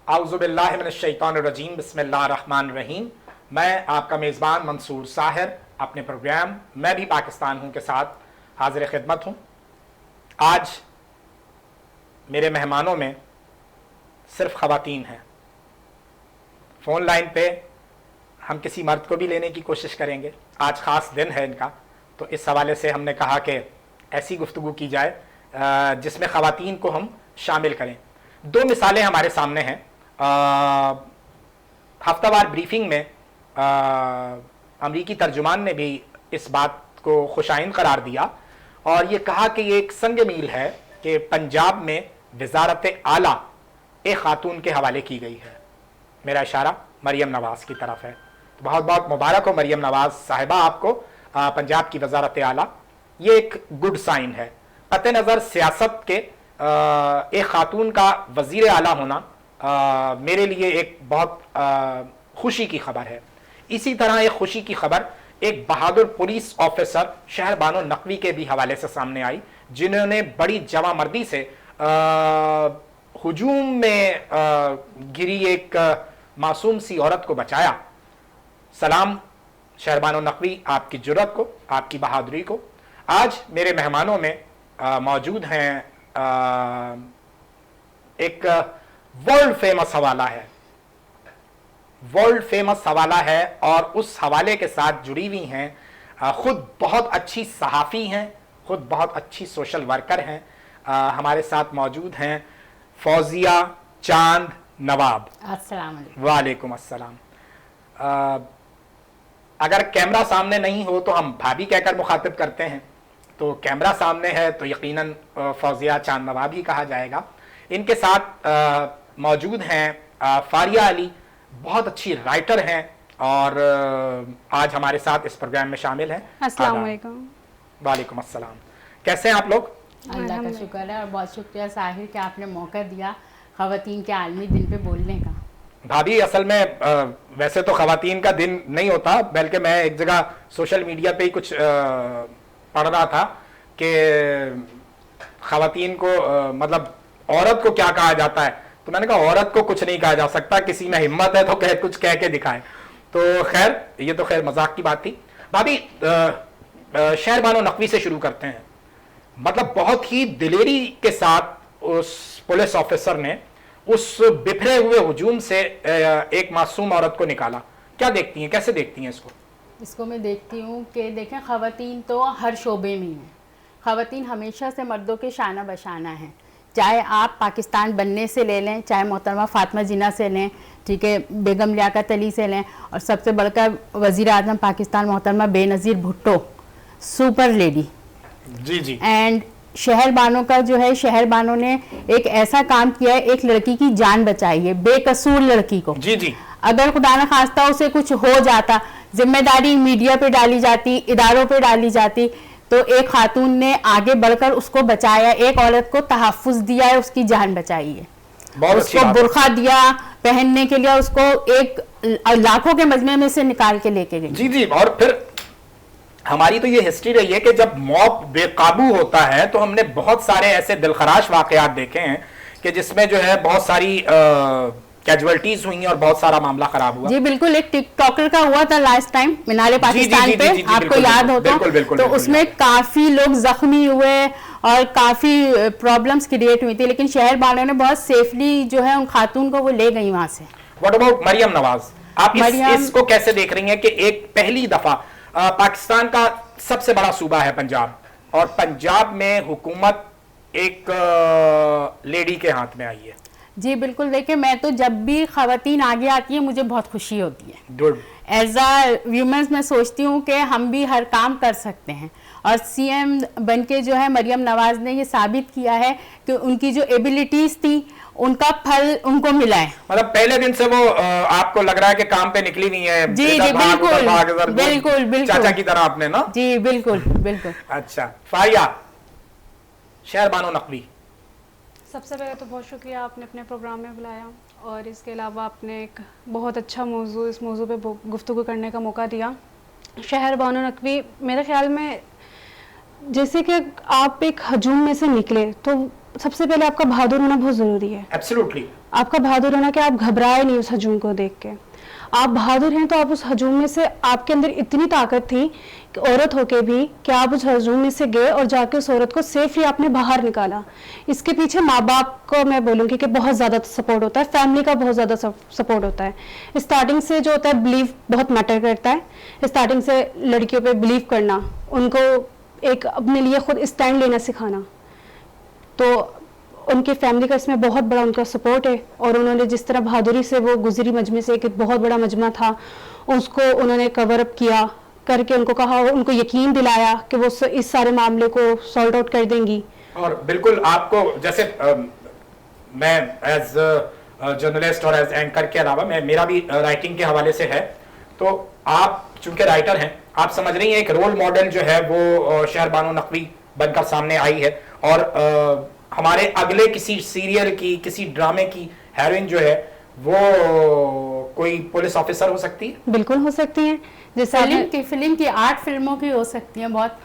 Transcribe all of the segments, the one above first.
आउज़ुबिल्लाहि मिनश्शैतानिर्रजीम बिस्मिल्लाहिर्रहमानिर्रहीम। मैं आपका मेज़बान मंसूर साहिर अपने प्रोग्राम मैं भी पाकिस्तान हूँ के साथ हाजिर खिदमत हूँ। आज मेरे मेहमानों में सिर्फ ख़वातीन हैं। फ़ोन लाइन पे हम किसी मर्द को भी लेने की कोशिश करेंगे। आज ख़ास दिन है इनका, तो इस हवाले से हमने कहा कि ऐसी गुफ्तगू की जाए जिसमें ख़वातीन को हम शामिल करें। दो मिसालें हमारे सामने हैं। हफ्तावार ब्रीफिंग में अमरीकी तर्जुमान ने भी इस बात को खुशाइन करार दिया और ये कहा कि ये एक संग मील है कि पंजाब में वजारत आला एक खातून के हवाले की गई है। मेरा इशारा मरियम नवाज़ की तरफ है। तो बहुत बहुत मुबारक हो मरियम नवाज़ साहिबा आपको पंजाब की वजारत आला। ये एक गुड साइन है। कत नज़र सियासत के एक खातून का वज़ीर आला होना मेरे लिए एक बहुत खुशी की खबर है। इसी तरह एक खुशी की खबर एक बहादुर पुलिस ऑफिसर शहर बानो नकवी के भी हवाले से सामने आई, जिन्होंने बड़ी जवामर्दी से हुजूम में गिरी एक मासूम सी औरत को बचाया। सलाम शहर बानो नकवी, आपकी जुर्रत को, आपकी बहादुरी को। आज मेरे मेहमानों में मौजूद हैं एक वर्ल्ड फेमस हवाला है, वर्ल्ड फेमस हवाला है और उस हवाले के साथ जुड़ी हुई हैं खुद बहुत अच्छी सहाफ़ी हैं, खुद बहुत अच्छी सोशल वर्कर हैं। हमारे साथ मौजूद हैं फौजिया चांद नवाब। अस्सलाम वालेकुम। वालेकुम अस्सलाम। अगर कैमरा सामने नहीं हो तो हम भाभी कहकर मुखातिब करते हैं, तो कैमरा सामने है तो यकीनन फौजिया चांद नवाब ही कहा जाएगा। इनके साथ मौजूद हैं फारिया अली, बहुत अच्छी राइटर हैं और आज हमारे साथ इस प्रोग्राम में शामिल हैं। अस्सलाम वालेकुम। वालेकुम अस्सलाम। कैसे हैं आप लोग? अल्लाह का शुक्र है और बहुत शुक्रिया साहिर कि आपने मौका दिया ख़वातीन के आलमी दिन पे बोलने का। भाभी असल में वैसे तो ख़वातीन का दिन नहीं होता, बल्कि मैं एक जगह सोशल मीडिया पे ही कुछ पढ़ रहा था कि ख़वातीन को मतलब औरत को क्या कहा जाता है, तो मैंने कहा औरत को कुछ नहीं कहा जा सकता, किसी में हिम्मत है तो कुछ कह के दिखाए। तो खैर ये तो खैर मजाक की बात थी। भाभी शहर बानो नकवी से शुरू करते हैं। मतलब बहुत ही दिलेरी के साथ उस पुलिस ऑफिसर ने उस बिखरे हुए हुजूम से एक मासूम औरत को निकाला। क्या देखती हैं, कैसे देखती हैं इसको? इसको मैं देखती हूँ कि देखें ख़वातीन तो हर शोबे में हैं। ख़वातीन हमेशा से मर्दों के शाना बशाना हैं, चाहे आप पाकिस्तान बनने से ले लें, चाहे मोहतरमा फ़ातिमा जिन्ना से लें, ठीक है, बेगम लियाकत अली से लें, और सबसे बढ़कर वज़ीर आज़म पाकिस्तान मोहतरमा बेनज़ीर भुट्टो, सुपर लेडी। जी जी। एंड शहर बानो का जो है, शहर बानो ने एक ऐसा काम किया है, एक लड़की की जान बचाई है, बेकसूर लड़की को। जी जी। अगर खुदा न खास्ता उसे कुछ हो जाता, जिम्मेदारी मीडिया पे डाली जाती, इदारों पे डाली जाती, तो एक खातून ने आगे बढ़कर उसको बचाया, एक औरत को तहफ़्फ़ुज़ दिया है, उसकी जान बचाई है, उसको बुर्खा दिया पहनने के लिए, उसको एक लाखों के मजमे में से निकाल के लेके गई। जी जी। और फिर हमारी तो ये हिस्ट्री रही है कि जब मॉब बेकाबू होता है तो हमने बहुत सारे ऐसे दिलखराश वाकयात देखे हैं कि जिसमें जो है बहुत सारी कैजुअल्टीज हुई और बहुत सारा मामला खराब हुआ। जी बिल्कुल। एक टिकटॉकर का हुआ था लास्ट टाइम मीनारे पाकिस्तान पे, आपको याद होता, तो उसमें काफी लोग जख्मी हुए और काफी प्रॉब्लम्स क्रिएट हुई थी, लेकिन शहर वालों ने बहुत सेफली जो है उन खातून को वो ले गई वहां से। What about Maryam Nawaz? आप इसको कैसे देख रही हैं कि एक पहली दफा पाकिस्तान का सबसे बड़ा सूबा है पंजाब, और पंजाब में हुकूमत एक लेडी के हाथ में आई है? जी बिल्कुल। देखिए, मैं तो जब भी ख़वातीन आगे आती है मुझे बहुत खुशी होती है। गुड। एज अ व्यूमेंस मैं सोचती हूँ कि हम भी हर काम कर सकते हैं, और सीएम बनके जो है मरियम नवाज ने ये साबित किया है कि उनकी जो एबिलिटीज थी उनका फल उनको मिला है। मतलब पहले दिन से वो आपको लग रहा है कि काम पे निकली हुई है। जी जी बिल्कुल बिल्कुल बिल्कुल, चाचा की तरह आपने ना। जी बिल्कुल बिल्कुल। अच्छा फारिया, शहर बानो नकवी, सबसे पहले तो बहुत शुक्रिया, आपने अपने प्रोग्राम में बुलाया और इसके अलावा आपने एक बहुत अच्छा मौजू, इस मौजू पे गुफ्तगू करने का मौका दिया। शहर बानो नकवी, मेरे ख्याल में जैसे कि आप एक हजूम में से निकले तो सबसे पहले आपका बहादुर होना बहुत ज़रूरी है। एब्सोल्युटली। आपका बहादुर होना कि आप घबराए नहीं उस हजूम को देख के। आप बहादुर हैं तो आप उस हजूम में से, आपके अंदर इतनी ताकत थी कि औरत होके भी कि आप उस हजूम में से गए और जाके उस औरत को सेफली आपने बाहर निकाला। इसके पीछे माँ बाप को मैं बोलूँगी कि बहुत ज़्यादा सपोर्ट होता है, फैमिली का बहुत ज़्यादा सपोर्ट होता है। स्टार्टिंग से जो होता है बिलीव बहुत मैटर करता है। स्टार्टिंग से लड़कियों पे बिलीव करना, उनको एक अपने लिए खुद स्टैंड लेना सिखाना, तो उनकी फैमिली का इसमें बहुत बड़ा उनका सपोर्ट है। और उन्होंने जिस तरह बहादुरी से वो गुजरी मजमे से, एक बहुत बड़ा मजमा था, उसको उन्होंने कवर अप किया करके उनको कहा, उनको यकीन दिलाया कि वो इस सारे मामले को सॉल्व आउट कर देंगी। और बिल्कुल आपको जैसे मैं एज जर्नलिस्ट और एज एंकर के अलावा मेरा भी राइटिंग के हवाले से है, तो आप चूंकि राइटर हैं, आप समझ रही हैं एक रोल मॉडल जो है वो शहर बानो नकवी बनकर सामने आई है। और हमारे अगले किसी सीरियल की, किसी ड्रामे की हीरोइन जो है वो कोई पुलिस ऑफिसर हो सकती है। बिल्कुल हो सकती है, जैसे फिल्म की 8 फिल्मों की हो सकती है। बहुत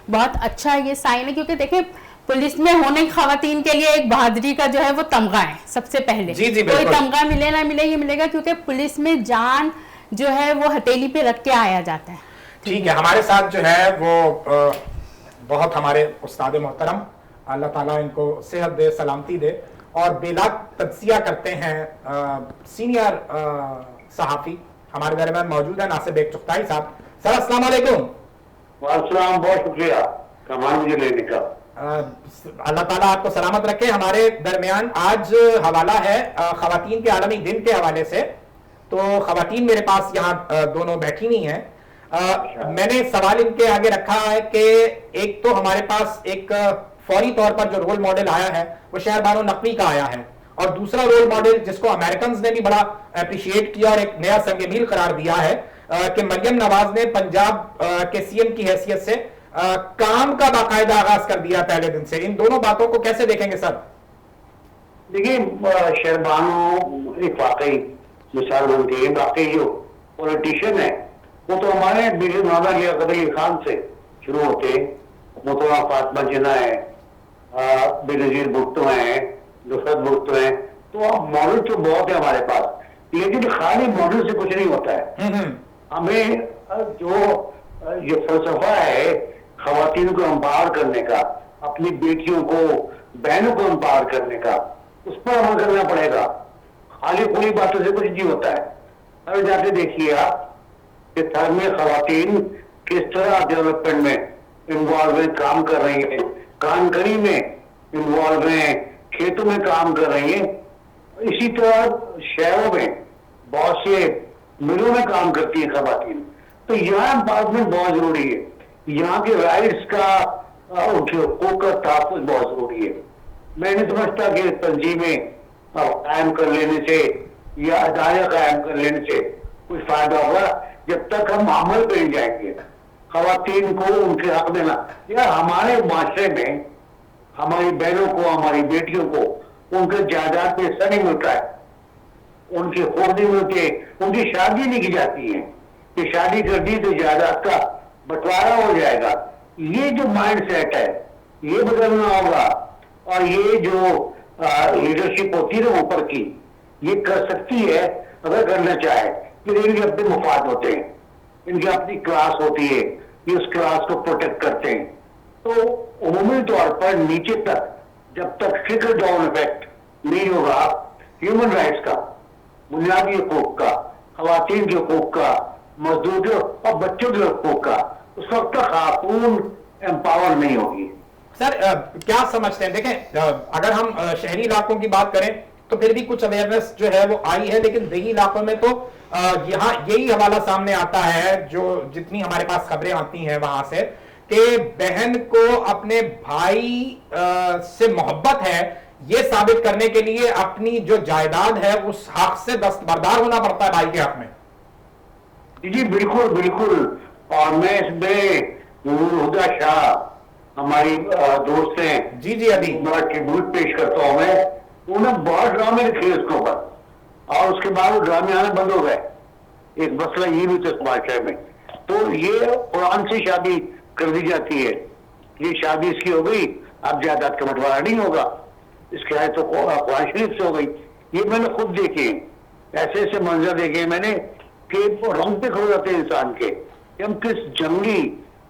बहुत अच्छा ये साइन है, क्योंकि देखिए पुलिस में होने की खवातीन के लिए एक बहादुरी का जो है वो तमगा है सबसे पहले। जी जी, कोई तमगा मिले ना मिले, ये मिलेगा क्योंकि पुलिस में जान जो है वो हथेली पे रख के आया जाता है। ठीक है, हमारे साथ जो है वो बहुत हमारे उस्ताद मोहतरम, अल्लाह ताला इनको सेहत दे, सलामती दे, और बेलाग तज्जिया करते हैं सीनियर सहाफ़ी हमारे दरमियान मौजूद है, नासिर बेग चुगताई साहब। सर अस्सलाम वालेकुम। वालेकुम, बहुत शुक्रिया कमाल मुझे लेने का। अल्लाह ताला आपको सलामत रखे। हमारे दरमियान आज हवाला है खवातीन के आलमी दिन के हवाले से, तो खवातीन मेरे पास यहाँ दोनों बैठी हुई हैं। मैंने सवाल इनके आगे रखा है कि एक तो हमारे पास एक फौरी तौर पर जो रोल मॉडल आया है वो शहर बानो नकवी का आया है, और दूसरा रोल मॉडल जिसको अमेरिकन ने भी बड़ा अप्रिशिएट किया और एक नया संग-ए-मील करार दिया है कि मरियम नवाज ने पंजाब के सीएम की हैसियत से काम का बाकायदा आगाज कर दिया पहले दिन से। इन दोनों बातों को कैसे देखेंगे सर? देखिए, शहर बानो एक वाकई मिसाल बनती है। वाकई जो पॉलिटिशियन है वो तो हमारे बीर मौलाना लियाकत अली खान से शुरू होते हैं। मुतवा फातिमा जिन्ना है, बेनजीर भुट्टो है, नुसरत भुट्टो है, तो अब मॉडल तो बहुत है हमारे पास, लेकिन खाली मॉडल से कुछ नहीं होता है। हमें जो ये फलसफा है खवातीन को एम्पावर करने का, अपनी बेटियों को, बहनों को एम्पावर करने का, उस पर अमल करना पड़ेगा। खाली पूरी बातों से कुछ नहीं होता है। अब जाके देखिए आप कि थर में खवातीन किस तरह डेवलपमेंट में इन्वॉल्व है, काम कर रही है, कानकरी में इन्वॉल्व है, खेतों में काम कर रही है। इसी तरह शहरों में बहुत से मिलों में काम करती है खवातीन। तो यहाँ एम्पावरमेंट बहुत जरूरी है। यहाँ के राइट्स का, उनके हकूक का तहफ़्फ़ुज़ बहुत जरूरी है। मैं नहीं समझता कि तंजीमें कायम कर लेने से या अदालत कायम कर लेने से कोई फायदा होगा, जब तक हम अमल पे नहीं जाएंगे। खवातीन को उनके हक देना, या हमारे माशरे में हमारी बहनों को, हमारी बेटियों को उनके जायदाद पे हिस्सा नहीं मिलता है, उनके हकूक नहीं मिलते, उनकी शादी नहीं की जाती है कि शादी कर दी तो जायदाद का बंटवारा हो जाएगा। ये जो माइंड सेट है ये बदलना होगा। और ये जो लीडरशिप होती है ना ऊपर की, ये कर सकती है अगर करना चाहे, कि इनके अपने मुफाद होते हैं, इनकी अपनी क्लास होती है, ये उस क्लास को प्रोटेक्ट करते हैं। तो उमूमी तौर पर नीचे तक जब तक ट्रिकल डाउन इफेक्ट नहीं होगा ह्यूमन राइट्स का, बुनियादी हकूक का, खवातीन के हकूक का, मजदूर के और बच्चों के हकूक का, उस वक्त तक खातून एम्पावर नहीं होगी। सर क्या समझते हैं? देखें, अगर हम शहरी इलाकों की बात करें तो फिर भी कुछ अवेयरनेस जो है वो आई है, लेकिन देही इलाकों में तो यहाँ यही हवाला सामने आता है, जो जितनी हमारे पास खबरें आती हैं वहां से, कि बहन को अपने भाई से मोहब्बत है ये साबित करने के लिए अपनी जो जायदाद है उस हक से दस्तबरदार होना पड़ता है भाई के हक में। जी बिल्कुल बिल्कुल। और मैं इसमें हुदा शाह हमारी दोस्त हैं, जी जी, अभी बड़ा ट्रिब्यूट पेश करता हूं मैं। उन्होंने बहुत ड्रामे लिखे उसके ऊपर, और उसके बाद वो ड्रामे आने बंद हो गए। एक मसला ये भी था समाचार में। तो ये कुरान से शादी कर दी जाती है, ये शादी इसकी हो गई, अब जायदाद का बंटवारा नहीं होगा। इसके आए तो कुरान शरीफ से हो गई। ये मैंने खुद देखे, ऐसे ऐसे मंजर देखे मैंने कि रोंगटे खड़े जाते हैं इंसान के कि हम किस जंगली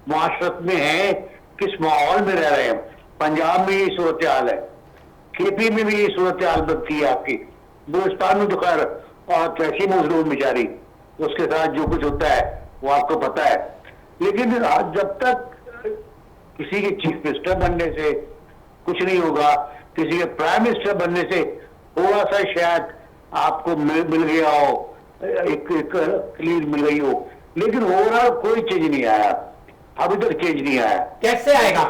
मुआशरत में हैं, किस माहौल में रह रहे हैं। पंजाब में यही सूरत हाल है, केपी में भी यही सूरत हाल बनती है आपकी। बलूचिस्तान में तो खैर और कैसी मजलूम बेचारी, उसके साथ जो कुछ होता है वो आपको पता है। लेकिन जब तक किसी के चीफ मिनिस्टर बनने से कुछ नहीं होगा, किसी के प्राइम मिनिस्टर बनने से थोड़ा सा शायद आपको मिल गया हो, एक क्लीन मिल गई हो, लेकिन ओवरऑल कोई चेंज नहीं आया, अभी तक चेंज नहीं आया। कैसे आएगा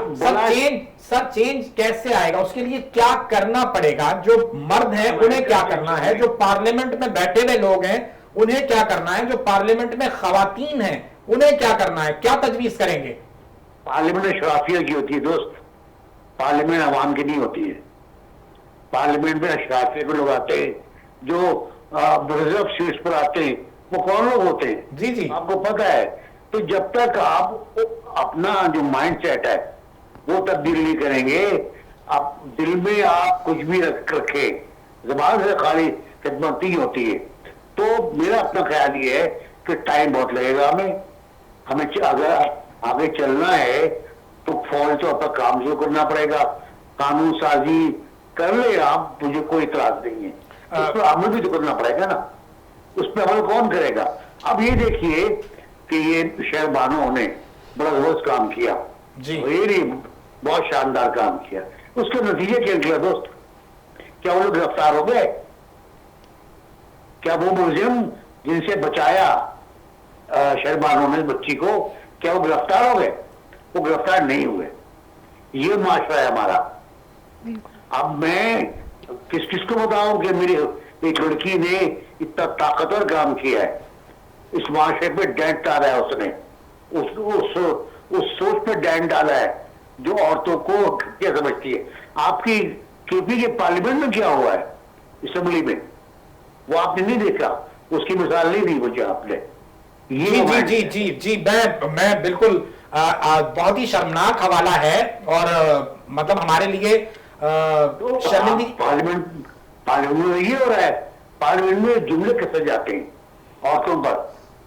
सर चेंज कैसे आएगा? उसके लिए क्या करना पड़ेगा? जो मर्द हैं उन्हें क्या करना है, जो पार्लियामेंट में बैठे हुए लोग हैं उन्हें क्या करना है, जो पार्लियामेंट में खवातीन हैं उन्हें क्या करना है, क्या तजवीज करेंगे? पार्लियामेंट अशराफिया की होती है दोस्त, पार्लियामेंट अवाम की नहीं होती है। पार्लियामेंट में अशराफिया को लोग आते हैं, जो रिजर्व सीट्स पर आते हैं, वो कौन लोग होते हैं? जी जी आपको पता है। तो जब तक आप अपना जो माइंड सेट है वो तब्दील नहीं करेंगे, आप दिल में आप कुछ भी रखे, जबान से खाली खिदमत ही होती है। तो मेरा अपना ख्याल ये है कि टाइम बहुत लगेगा हमें अगर आगे चलना है तो फौज तो अपना काम शुरू करना पड़ेगा। कानून साजी कर ले आप, मुझे कोई इतराज नहीं है, उस पर अमल भी तो करना पड़ेगा ना। उस पर अमल कौन करेगा? अब ये देखिए कि ये शहरबानों ने बड़ा जबरदस्त काम किया जी, ये बहुत शानदार काम किया। उसके नतीजे क्या निकला दोस्त? क्या वो लोग गिरफ्तार हो गए? क्या वो मुलजिम जिनसे बचाया शहरबानों ने बच्ची को, क्या वो गिरफ्तार हो गए? वो गिरफ्तार नहीं हुए। ये माशरा है हमारा। अब मैं किसको बताऊं कि मेरी एक लड़की ने इतना ताकतवर काम किया है, इस माशरे पे डेंट डाला है उसने, उस सोच पे डेंट डाला है जो औरतों को क्या समझती है। आपकी केपी के पार्लियामेंट में क्या हुआ है, असेंबली में, वो आपने नहीं देखा, उसकी मिसाल नहीं दी मुझे आपने। जी जी जी जी जी मैं बिल्कुल बहुत ही शर्मनाक हवाला है और मतलब हमारे लिए शर्मिंदगी। पार्लियामेंट में ये हो रहा है, पार्लियामेंट में जुमले कैसे जाते हैं औरतों पर,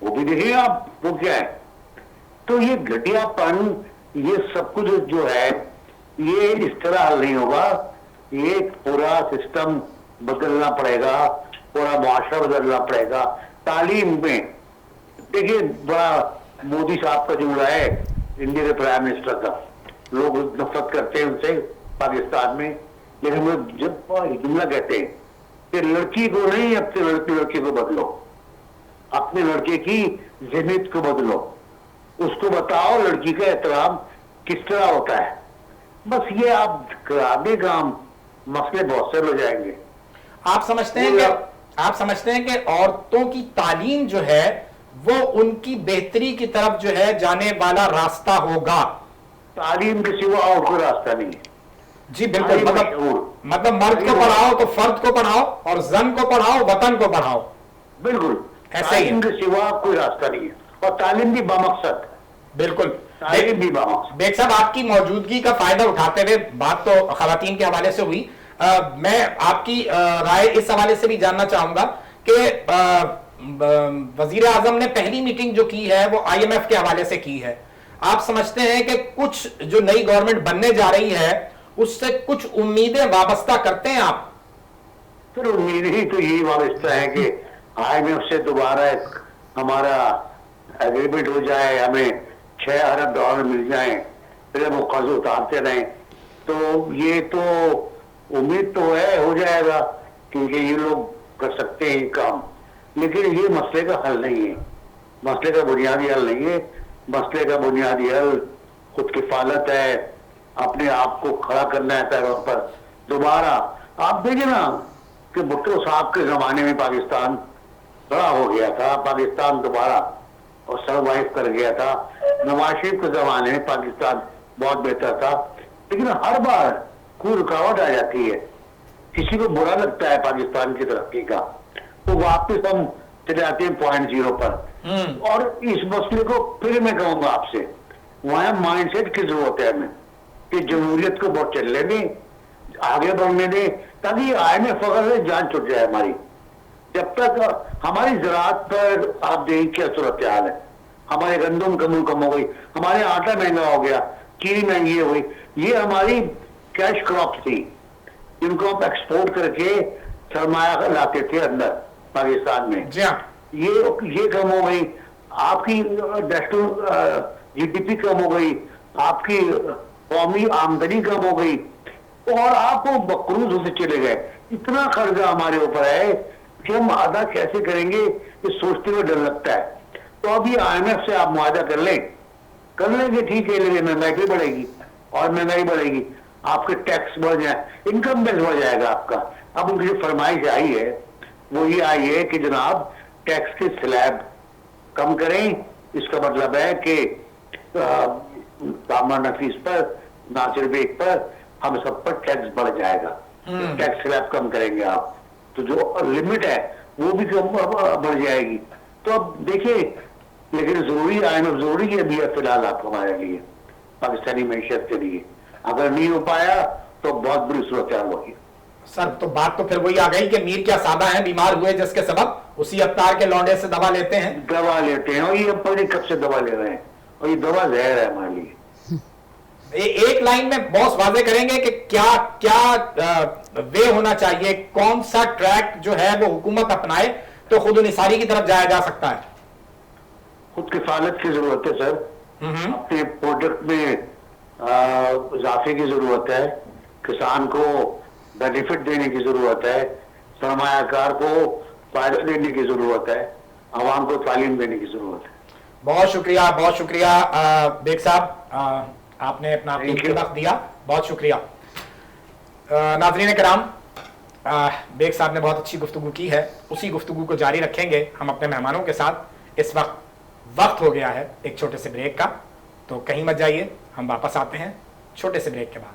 वो भी देखिए आप, वो क्या है। तो ये घटियापन, ये सब कुछ जो है ये इस तरह हल नहीं होगा। ये पूरा सिस्टम बदलना पड़ेगा, पूरा मुआशरा बदलना पड़ेगा। तालीम में देखिए बड़ा मोदी साहब का जुमला है, इंडिया के प्राइम मिनिस्टर का, लोग नफरत करते हैं उनसे पाकिस्तान में, लेकिन वो जब जुमला कहते हैं कि लड़की को नहीं, अपने लड़के को बदलो, अपने लड़के की ज़िम्मेदारी को बदलो, उसको बताओ लड़की का एहतराम किस तरह होता है। बस ये आप करा दे काम, मसले बहुत से हो जाएंगे। आप समझते हैं कि औरतों की तालीम जो है वो उनकी बेहतरी की तरफ जो है जाने वाला रास्ता होगा? तालीम के सिवा और कोई रास्ता नहीं है। जी बिल्कुल, मतलब मर्द को पढ़ाओ तो फर्द को पढ़ाओ, और जन को पढ़ाओ, वतन को पढ़ाओ। बिल्कुल, ऐसा ही तालीम के सिवा कोई रास्ता नहीं है, और तालीम भी बामकसद। बिल्कुल, तालीम भी बामकसद। बेग साहब, आपकी मौजूदगी का फायदा उठाते हुए, बात तो खवातीन के हवाले से हुई, मैं आपकी राय इस हवाले से भी जानना चाहूंगा कि वजीर आजम ने पहली मीटिंग जो की है वो IMF के हवाले से की है। आप समझते हैं कि कुछ जो नई गवर्नमेंट बनने जा रही है उससे कुछ उम्मीदें वाबस्ता करते हैं आप? फिर उम्मीद ही तो यही वाबस्ता है कि IMF से दोबारा हमारा एग्रीमेंट हो जाए, हमें 6 अरब डॉलर मिल जाए, फिर हम कर्ज उतारते रहें। तो ये तो उम्मीद तो है हो जाएगा, क्योंकि ये लोग कर सकते हैं काम, लेकिन ये मसले का हल नहीं है, मसले का बुनियादी हल नहीं है। मसले का बुनियादी हल खुद किफालत है, अपने आप को खड़ा करना है पैरों पर दोबारा। आप देखिए ना कि भुट्टो साहब के जमाने में पाकिस्तान खड़ा हो गया था, पाकिस्तान दोबारा और सर्वाइव कर गया था। नवाज शरीफ के जमाने में पाकिस्तान बहुत बेहतर था, लेकिन हर बार कोई रुकावट आ जाती है, किसी को बुरा लगता है पाकिस्तान की तरक्की का, तो वापस हम चले आते हैं पॉइंट 0 पर। और इस मसले को फिर मैं कहूंगा आपसे, वहां माइंडसेट की जरूरत है हमें कि जमहूरियत को बहुत चलने दें, आगे बढ़ने दें, ताकि IMF वगैरह से जान छुट जाए हमारी। जब तक हमारी ज़राअत पर आप देखिए क्या सूरत हाल है, हमारे गंदम कम हो गई, हमारे आटा महंगा हो गया, चीनी महंगी हो गई। ये हमारी कैश क्रॉप थी, इनको हम एक्सपोर्ट करके सरमाया लाते थे अंदर पाकिस्तान में। जी हाँ, ये कम हो गई, आपकी नेशनल GDP कम हो गई, आपकी कौमी आमदनी कम हो गई, और आपको बकरूज होते चले गए। इतना कर्जा हमारे ऊपर है कि हम अदा कैसे करेंगे, ये सोचते हुए डर लगता है। तो अभी IMF से आप मुआहदा कर लेंगे ठीक है, लेकिन महंगाई भी बढ़ेगी, और महंगाई बढ़ेगी, आपके टैक्स बढ़ जाए, इनकम टैक्स बढ़ जाएगा आपका। अब उनकी जो फरमाइश आई है वो ये आई है कि जनाब टैक्स के स्लैब कम करें। इसका मतलब है कि सामान नफीस पर, नासिर बेग पर, हम सब पर टैक्स बढ़ जाएगा। टैक्स स्लैब कम करेंगे आप, तो जो लिमिट है वो भी कम बढ़ जाएगी। तो अब देखिए, लेकिन जरूरी IMF जरूरी है भी है फिलहाल आप हमारे लिए, पाकिस्तानी मैशत के लिए। अगर नहीं हो पाया तो बहुत बुरी सूरत हाल होगी। सर तो बात तो फिर वही आ गई कि मीर क्या सादा है, बीमार हुए जिसके सबब उसी अवतार के लौंडे से दवा लेते हैं। और ये पता कब से दवा ले रहे हैं, और ये दवा जहर है हमारे लिए। एक लाइन में बॉस वाजे करेंगे कि क्या क्या वे होना चाहिए, कौन सा ट्रैक जो है वो हुकूमत अपनाए तो खुद निसारी की तरफ जाया जा सकता है? खुद किफालत की जरूरत है सर, अपने प्रोडक्ट में इजाफे की जरूरत है, किसान को बेनिफिट देने की जरूरत है, सरमायाकार को फायदा देने की जरूरत है, आवाम को तालीम देने की जरूरत है। बहुत शुक्रिया बेग साहब, आपने अपना कीमती वक्त दिया, बहुत शुक्रिया। नाज़रीन कराम, बेग साहब ने बहुत अच्छी गुफ्तगू की है, उसी गुफ्तगू को जारी रखेंगे हम अपने मेहमानों के साथ। इस वक्त हो गया है एक छोटे से ब्रेक का, तो कहीं मत जाइए, हम वापस आते हैं छोटे से ब्रेक के बाद।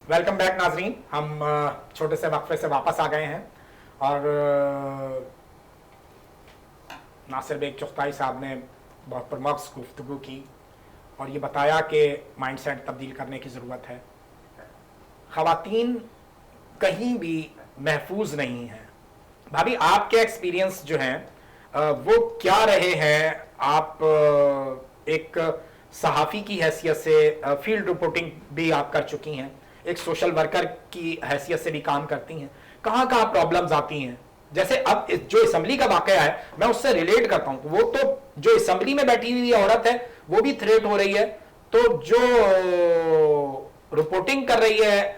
वेलकम बैक नाजरीन, हम छोटे से वक्फे से वापस आ गए हैं और नासिर बेग चुगताई साहब ने बहुत परमख्स गुफ्तगू की और ये बताया कि माइंडसेट तब्दील करने की ज़रूरत है। ख़वातीन कहीं भी महफूज नहीं हैं। भाभी, आपके एक्सपीरियंस जो हैं वो क्या रहे हैं? आप एक सहाफ़ी की हैसियत से फील्ड रिपोर्टिंग भी आप कर चुकी हैं, एक सोशल वर्कर की हैसियत से भी काम करती हैं। कहाँ कहाँ प्रॉब्लम्स आती हैं? जैसे अब जो असेंबली का वाकया है, मैं उससे रिलेट करता हूँ। वो तो जो असेंबली में बैठी हुई औरत है वो भी थ्रेट हो रही है, तो जो रिपोर्टिंग कर रही है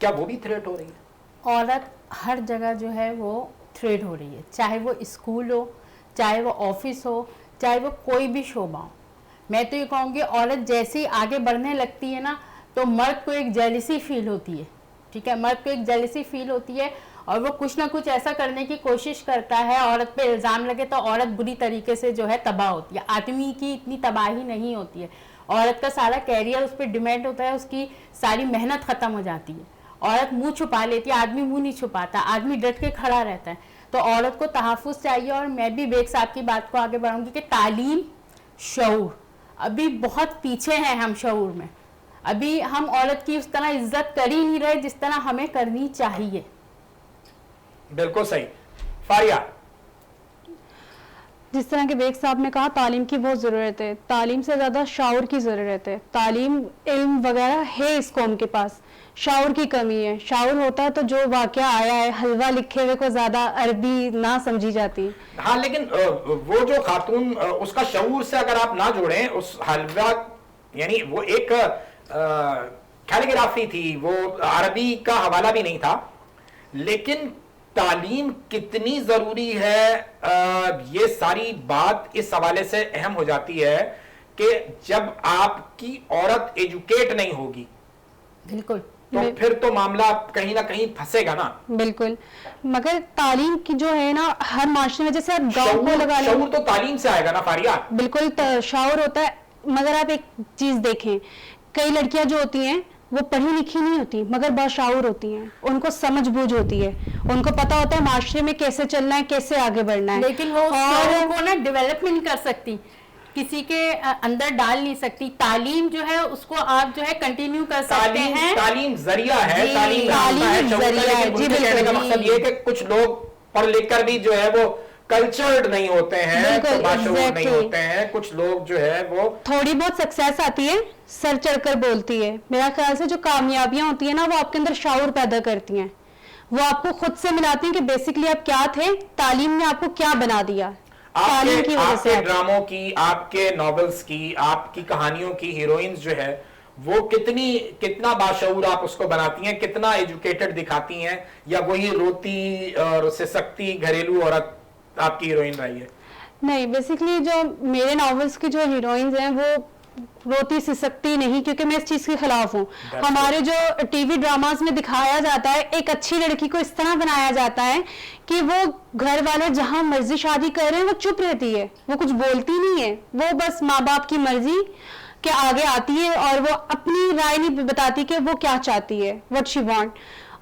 क्या वो भी थ्रेट हो रही है? औरत हर जगह जो है वो थ्रेट हो रही है, चाहे वो स्कूल हो, चाहे वो ऑफिस हो, चाहे वो कोई भी शोबा हो। मैं तो ये कहूँगी, औरत जैसे ही आगे बढ़ने लगती है ना, तो मर्द को एक जेलिसी फील होती है। ठीक है, मर्द को एक जेलिसी फील होती है और वो कुछ ना कुछ ऐसा करने की कोशिश करता है, औरत पे इल्ज़ाम लगे तो औरत बुरी तरीके से जो है तबाह होती है। आदमी की इतनी तबाही नहीं होती है, औरत का सारा कैरियर उस पर डिपेंड होता है, उसकी सारी मेहनत ख़त्म हो जाती है। औरत मुंह छुपा लेती है, आदमी मुंह नहीं छुपाता, आदमी डट के खड़ा रहता है। तो औरत को तहफ़्फ़ुज़ चाहिए। और मैं भी बेग साहब की बात को आगे बढ़ाऊँगी कि तालीम, शऊर, अभी बहुत पीछे हैं हम शऊर में। अभी हम औरत की उस तरह इज्जत कर ही नहीं रहे जिस तरह हमें करनी चाहिए। बिल्कुल सही। फारिया, जिस तरह के बेग साहब ने कहा, तालीम की बहुत ज़रूरत है, तालीम से ज़्यादा शाऊर की ज़रूरत है। तालीम, इल्म वगैरह है इस कौम के पास, शाऊर की कमी है। शाऊर होता तो जो वाक़या आया है, हलवा लिखे हुए को ज़्यादा अरबी ना समझी जाती। हाँ, लेकिन वो जो खातून, उसका शऊर से अगर आप ना जोड़ें, उस हलवा यानी वो एक कैलीग्राफी थी, वो अरबी का हवाला भी नहीं था। लेकिन तालीम कितनी जरूरी है, ये सारी बात इस हवाले से अहम हो जाती है कि जब आपकी औरत एजुकेट नहीं होगी, बिल्कुल, तो फिर तो मामला कहीं ना कहीं फंसेगा ना। बिल्कुल, मगर तालीम की जो है ना, हर माशरे में, जैसे आप गाँव को लगा लें, शऊर तो तालीम से आएगा ना फारिया। बिल्कुल शाऊर होता है। मगर आप एक चीज देखें, कई लड़कियां जो होती हैं वो पढ़ी लिखी नहीं होती मगर बाशाऊर होती हैं, उनको समझ बूझ होती है, उनको पता होता है माशरे में कैसे चलना है, कैसे आगे बढ़ना है। लेकिन वो और को ना डेवलप नहीं कर सकती, किसी के अंदर डाल नहीं सकती। तालीम जो है उसको आप जो है कंटिन्यू कर सकते हैं। तालीम जरिया है, जी, तालीम रास्ता है, तालीम जरिया है। लेकिन जी, उनके कहने का बिल्कुल, मकसद जी। ये है कि कुछ लोग पढ़ लिख कर भी जो है वो कल्चर्ड नहीं होते हैं, बिल्कुल, बाशऊर नहीं exactly। होते हैं। कुछ लोग जो है वो थोड़ी बहुत सक्सेस आती है, सर चढ़कर बोलती है। मेरा ख्याल से जो कामयाबियां होती है ना, वो आपके अंदर शाऊर पैदा करती हैं, वो आपको खुद से मिलाती हैं कि बेसिकली आप क्या थे, तालीम ने आपको क्या बना दिया। तालीम की वजह से आपके ड्रामों की, आपके नॉवेल्स की, आपकी कहानियों की हीरोइंस जो है वो कितना बाशऊर आप उसको बनाती हैं, कितना एजुकेटेड दिखाती हैं, या वही रोती और सिसकती घरेलू औरत आपकी हीरोइन रही है? नहीं, बेसिकली जो मेरे नॉवेल्स की जो हीरोइंस हैं वो रोती सिसकती नहीं, क्योंकि मैं इस चीज के खिलाफ हूँ। हमारे जो टीवी ड्रामास में दिखाया जाता है, एक अच्छी लड़की को इस तरह बनाया जाता है कि वो घर वाले जहां मर्जी शादी कर रहे हैं वो चुप रहती है, वो कुछ बोलती नहीं है, वो बस माँ बाप की मर्जी के आगे आती है और वो अपनी राय नहीं बताती कि वो क्या चाहती है, व्हाट शी वांट,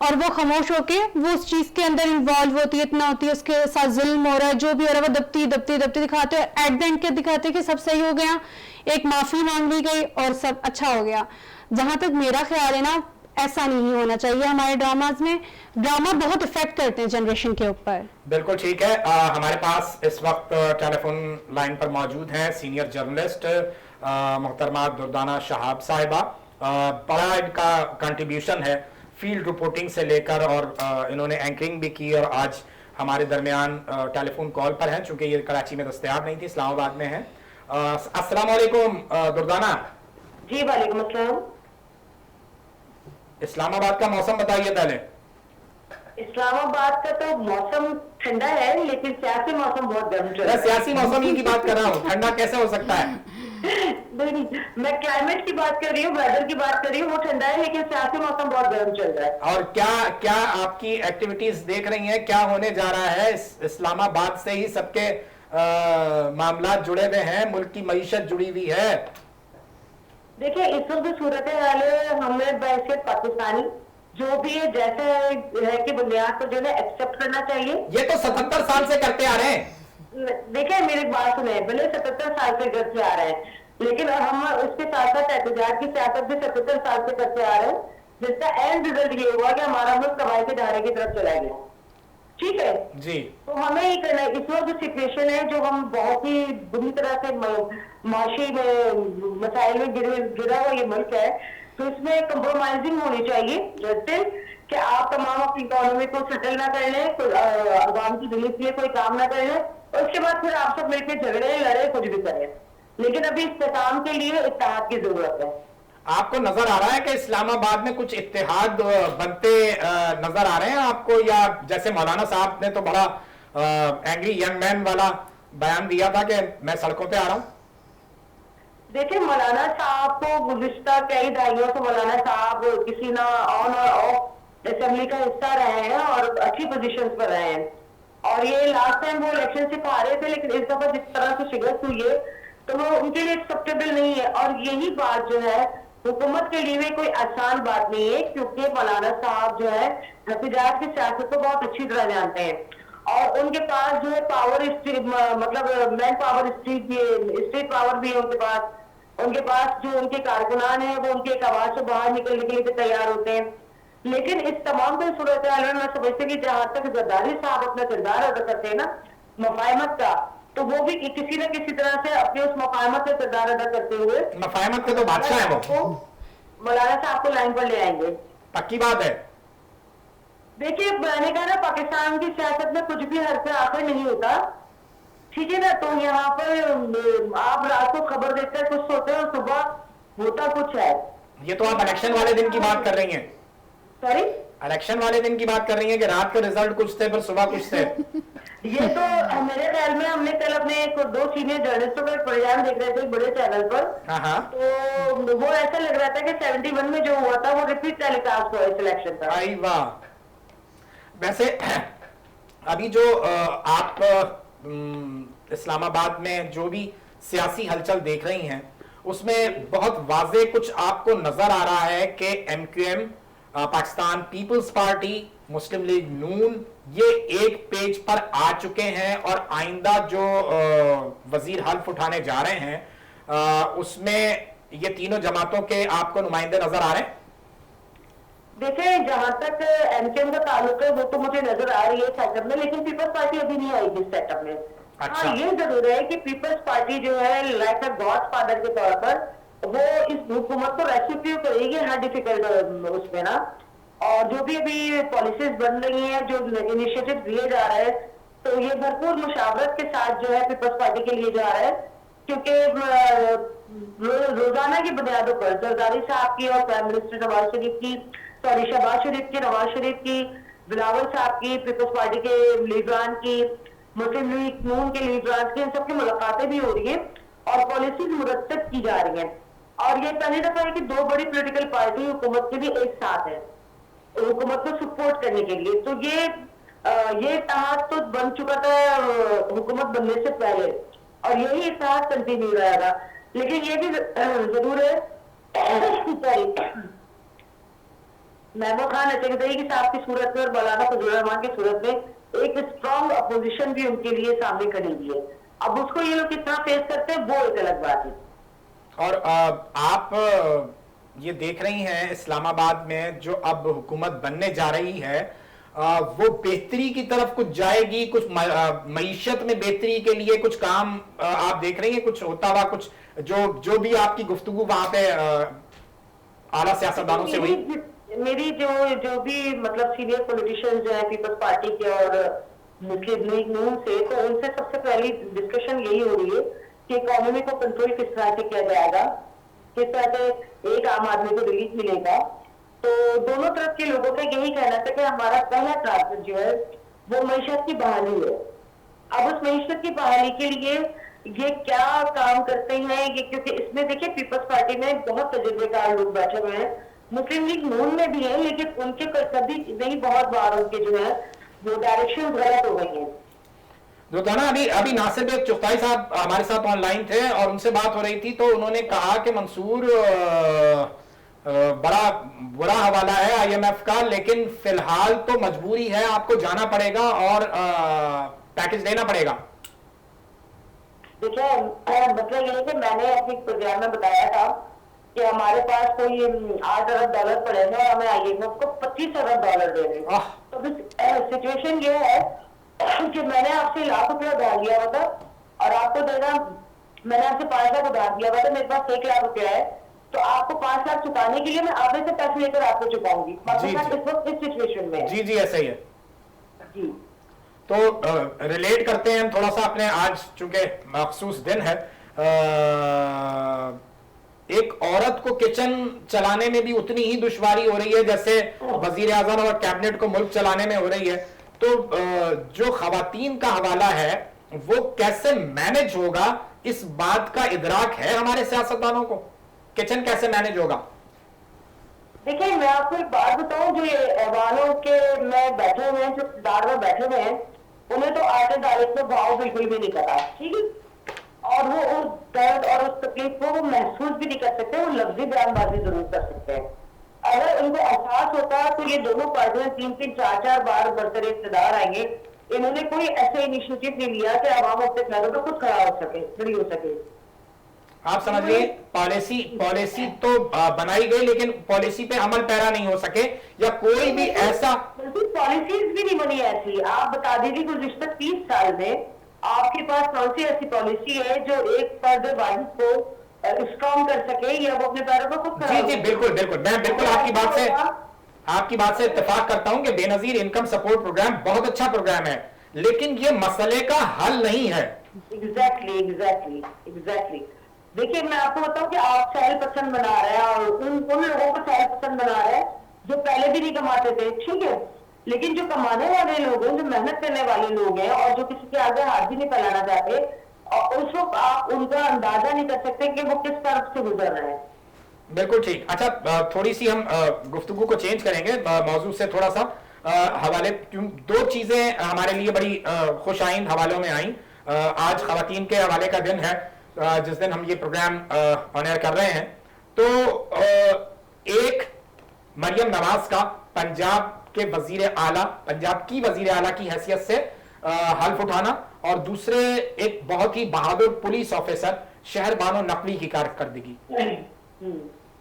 और वो खामोश होके वो उस चीज के अंदर इन्वॉल्व होती है, इतना होती है, उसके साथ जुल्म हो रहा है, जो भी हो रहा है, वो दबती दबती दबती दिखाते हैं। एट द एंड के दिखाते हैं कि सब सही हो गया, एक माफी मांग ली गई और सब अच्छा हो गया। जहां तक मेरा ख्याल है ना, ऐसा नहीं होना चाहिए। हमारे ड्रामाज में ड्रामा बहुत इफेक्ट करते हैं जनरेशन के ऊपर। बिल्कुल ठीक है। हमारे पास इस वक्त टेलीफोन लाइन पर मौजूद हैं सीनियर जर्नलिस्ट मोहतरमा दुर्दाना शहाब साहिबा। बड़ा इनका कंट्रीब्यूशन है फील्ड रिपोर्टिंग से लेकर, और इन्होंने एंकरिंग भी की, और आज हमारे दरमियान टेलीफोन कॉल पर हैं, चूंकि ये कराची में दस्तयाब नहीं थी, इस्लामाबाद में है। अस्सलाम वालेकुम दुर्दाना। जी वालेकुम अस्सलाम। इस्लामाबाद का मौसम बताइए पहले। इस्लामाबाद का तो मौसम ठंडा है, लेकिन सियासी मौसम बहुत गर्म चल रहा मैं है। सियासी मौसम ही की बात कर रहा हूँ, ठंडा कैसे हो सकता है? नहीं, मैं क्लाइमेट की बात कर रही हूँ, वेदर की बात कर रही हूँ, वो ठंडा है, लेकिन सियासी मौसम बहुत गर्म चल रहा है। और क्या क्या आपकी एक्टिविटीज देख रही हैं, क्या होने जा रहा है? इस्लामाबाद से ही सबके मामला जुड़े हुए हैं, मुल्क की मईशत जुड़ी हुई है। देखिए, इस वक्त सूरत हाल हमें बैसियत पाकिस्तानी जो भी है, जैसे है कि बुनियाद को जो है एक्सेप्ट करना चाहिए। ये तो 77 साल से करते आ रहे हैं। देखिए, मेरी बात सुने, भले 77 साल से करते आ रहे हैं, लेकिन हम उसके साथ साथ एहतजाज की सियासत भी 77 साल से करते आ रहे हैं, जिसका एंड रिजल्ट ये हुआ कि हमारा मुल्क कबाइल के ढारे की तरफ चला गया। ठीक है जी। तो हमें ये करना है। इस वक्त जो सिचुएशन है, जो हम बहुत ही बुरी तरह से माशी में मसाइल में गिरा हुआ ये मुल्क है, तो इसमें कंप्रोमाइजिंग होनी चाहिए, जैसे कि आप तमाम अपनी इकोनॉमी को सेटल ना कर लें, अवाम की दिल्ली के लिए कोई काम ना कर लें, और उसके बाद फिर आप सब मिलकर झगड़े लड़े कुछ भी करें, लेकिन अभी इस्तेकाम के लिए इत्तेहाद की जरूरत है। आपको नजर आ रहा है कि इस्लामाबाद में कुछ इत्तेहाद बनते नजर आ रहे हैं आपको, या जैसे मौलाना साहब ने तो बड़ा एंग्री यंग मैन वाला बयान दिया था कि मैं सड़कों पे आ रहा हूं? देखिए, मौलाना साहब को गुज़िश्ता कई दहाइयों से मौलाना साहब किसी ना ऑन और ऑफ असेंबली का हिस्सा रहे हैं और अच्छी पोजीशन पर रहे हैं, और ये लास्ट टाइम वो इलेक्शन से हारे थे, लेकिन इस दफा जिस तरह से शिकस्त हुई है तो वो उनके लिए एक्सेप्टेबल नहीं है। और यही बात जो है हुकूमत के लिए कोई आसान बात नहीं है, क्योंकि मौलाना साहब जो है एहतजाज की सियासत को बहुत अच्छी तरह जानते हैं, और उनके पास जो है पावर मतलब मैन पावर स्ट्रीट पावर भी है उनके पास। उनके पास जो उनके कारकुनान है वो उनके एक आवाज से बाहर निकलने के लिए तैयार होते हैं। लेकिन इस तमाम की सूरत हाल में मैं समझती कि जहां तक जरदारी साहब अपना किरदार अदा करते हैं ना मफाहमत का, तो वो भी किसी न किसी तरह से अपने उस मफाहमत का किरदार अदा करते हुए मफाहमत के तो बादशाह है वो, मौलाना साहब को लाइन पर ले आएंगे। पक्की बात है। देखिए, मैंने कहा ना, पाकिस्तान की सियासत में कुछ भी हर से आखिर नहीं होता, ठीक है ना। तो यहाँ पर आप रात को खबर देखते हैं, कुछ सोते हैं, और सुबह होता कुछ है। ये तो आप इलेक्शन वाले दिन की बात कर रही हैं। सॉरी, इलेक्शन वाले दिन की बात कर रही हैं कि रात के रिजल्ट कुछ थे पर सुबह कुछ थे। ये तो मेरे ख्याल में हमने कल अपने दो सीनियर जर्नलिस्टों का एक प्रोग्राम देख रहे थे बड़े चैनल पर, तो वो ऐसा लग रहा था कि 71 में जो हुआ था वो रिपीट टेलीकास्ट हुआ इस इलेक्शन का। आई वाह। वैसे अभी जो आप इस्लामाबाद में जो भी सियासी हलचल देख रही हैं, उसमें बहुत वाजे कुछ आपको नजर आ रहा है कि MQM पाकिस्तान पीपल्स पार्टी, मुस्लिम लीग नून, ये एक पेज पर आ चुके हैं और आइंदा जो वजीर हल्फ उठाने जा रहे हैं उसमें ये तीनों जमातों के आपको नुमाइंदे नजर आ रहे हैं? देखिए, जहां तक एमकेएम का ताल्लुक है वो तो मुझे नजर आ रही है सेटअप में, लेकिन पीपल्स पार्टी अभी नहीं आएगी इस सेटअप में। अच्छा। हाँ, ये जरूर है कि पीपल्स पार्टी जो है लाइक अ गॉड फादर के तौर पर वो इस हुकूमत को रेस्क्यू करेगी हर डिफिकल्ट उसमें ना। और जो भी अभी पॉलिसीज बन रही हैं, जो इनिशिएटिव लिए जा रहे हैं, तो ये भरपूर मुशावरत के साथ जो है पीपल्स पार्टी के लिए जा रहा है, क्योंकि रोजाना की बुनियादों पर जरदारी साहब की और प्राइम मिनिस्टर नवाज शरीफ की, सॉरी शहबाज शरीफ की, नवाज शरीफ की, बिलावल साहब की, पीपल्स पार्टी के लीडरान की, मुस्लिम लीग नून के लीडरान की, इन सबकी मुलाकातें भी हो रही है और पॉलिसीज मुरतब की जा रही हैं। और ये पहली दफा है कि दो बड़ी पॉलिटिकल पार्टी हुकूमत के भी एक साथ है हुकूमत को सपोर्ट करने के लिए। तो ये इत्तेहाद तो बन चुका था हुकूमत बनने से पहले और यही इत्तेहाद कंटिन्यू रहेगा। लेकिन ये भी जरूर है महमूद खान अचकदई साहब की सूरत में और मौलाना फजलुर रहमान की सूरत में एक स्ट्रॉन्ग अपोजिशन भी उनके लिए सामने खड़ी हुई है। अब उसको ये लोग कितना फेस करते हैं वो एक अलग बात है। और आप ये देख रही हैं इस्लामाबाद में जो अब हुकूमत बनने जा रही है वो बेहतरी की तरफ कुछ जाएगी, कुछ मईशत में बेहतरी के लिए कुछ काम आप देख रही हैं कुछ होता हुआ, कुछ जो भी आपकी गुफ्तगू वहां पे आला सियासतदानों से हुई? मेरी जो भी मतलब सीनियर पॉलिटिशियंस जो है पीपल्स पार्टी के और मुस्लिम लीग नून से, तो उनसे सबसे पहली डिस्कशन यही हो रही है कि इकोनॉमी को कंट्रोल किस तरह से किया जाएगा, किस तरह से एक आम आदमी को रिलीफ मिलेगा। तो दोनों तरफ के लोगों का यही कहना था कि हमारा पहला टारगेट जो है वो मईशत की बहाली है। अब उस मईशत की बहाली के लिए ये क्या काम करते हैं ये, क्योंकि इसमें देखिए पीपल्स पार्टी में बहुत तजुर्बेकार लोग बैठे हुए हैं, मुस्लिम लीग नून में भी है, लेकिन उनके कभी नहीं बहुत बार उनके जो है वो डायरेक्शन गलत हो गई है। जो था ना अभी नासिर बेग चुगताई साहब हमारे साथ ऑनलाइन थे और उनसे बात हो रही थी, तो उन्होंने कहा कि मंसूर बड़ा बुरा हवाला है आईएमएफ का, लेकिन फिलहाल तो मजबूरी है, आपको जाना पड़ेगा और पैकेज देना पड़ेगा। देखिए मतलब ये है कि मैंने अपने प्रोग्राम में बताया था कि हमारे पास कोई $8 अरब पड़े हैं और हमें आईएमएफ को $25 अरब दे रहे हैं। तो सिचुएशन ये है कि मैंने आपसे ₹1,00,000 उधार लिया हुआ था और आपको देना, मैंने आपसे 5 लाख उधार दिया हुआ था, मेरे पास ₹1,00,000 है, तो आपको 5 लाख चुकाने के लिए मैं आपसे से पैसे लेकर आपको चुकाऊंगी। इस सिचुएशन में जी जी ऐसा ही है जी। तो रिलेट करते हैं हम थोड़ा सा अपने, आज चूंकि मखसूस दिन है, एक औरत को किचन चलाने में भी उतनी ही दुश्वारी हो रही है जैसे वजीर आजम और कैबिनेट को मुल्क चलाने में हो रही है। तो जो खवातीन का हवाला है वो कैसे मैनेज होगा, इस बात का इदराक है हमारे सियासतदानों को? किचन कैसे मैनेज होगा? देखिए मैं आपको एक बात बताऊं, जो ये ऐवानों के में बैठे हुए हैं, जो इक़्तिदार में बैठे हुए हैं, उन्हें तो आटे दाल में भाव बिल्कुल भी नहीं पता, ठीक है, और वो उस दर्द और उस तकलीफ को वो महसूस भी नहीं कर सकते, वो लफ्जी बयानबाजी जरूर कर सकते हैं। अगर उनको एहसास होता है तो ये दोनों पार्टियां 3-3, 4-4 बार बरसर इक़्तिदार आएंगे। इन्होंने कोई ऐसे इनिशिएटिव नहीं लिया कि आवाम अपने पैरों पर खुद खड़ा हो सके, खड़ी हो सके। आप समझिए पॉलिसी तो बनाई गई, लेकिन पॉलिसी पे अमल पैरा नहीं हो सके, या कोई भी ऐसा पॉलिसीज भी नहीं बनी ऐसी। आप बता दीजिए गुज़िश्ता 30 साल में आपके पास कौन सी ऐसी पॉलिसी है जो एक फर्द वाहिद को स्ट्रॉन्ग कर सके या वो अपने पैरों पर खुद खड़ा हो? जी बिल्कुल बिल्कुल, मैं बिल्कुल आपकी बात से इत्तेफाक करता हूं कि बेनजीर इनकम सपोर्ट प्रोग्राम बहुत अच्छा प्रोग्राम है, लेकिन ये मसले का हल नहीं है। एग्जैक्टली। देखिए मैं आपको बताऊं कि आप सहल पसंद बना रहे हैं और उन लोगों को सहल पसंद बना रहे हैं जो पहले भी नहीं कमाते थे, ठीक है, लेकिन जो कमाने वाले लोग हैं, जो मेहनत करने वाले लोग हैं और जो किसी के आगे हाथ भी नहीं फैलाना चाहते, और उस वक्त आप उनका अंदाजा नहीं कर सकते कि वो किस तरफ से गुजर रहे हैं। बिल्कुल ठीक। अच्छा थोड़ी सी हम गुफ्तगू को चेंज करेंगे, मौजू से थोड़ा सा हवाले, क्यों दो चीजें हमारे लिए बड़ी खुश आइंद हवालों में आई। आज खवातीन के हवाले का दिन है, जिस दिन हम ये प्रोग्राम ऑन एयर कर रहे हैं। तो एक मरियम नवाज का पंजाब के वजीर आला, पंजाब की वजीर आला की हैसियत से हल्फ उठाना, और दूसरे एक बहुत ही बहादुर पुलिस ऑफिसर शहर बानो नकवी की कारकर्दगी,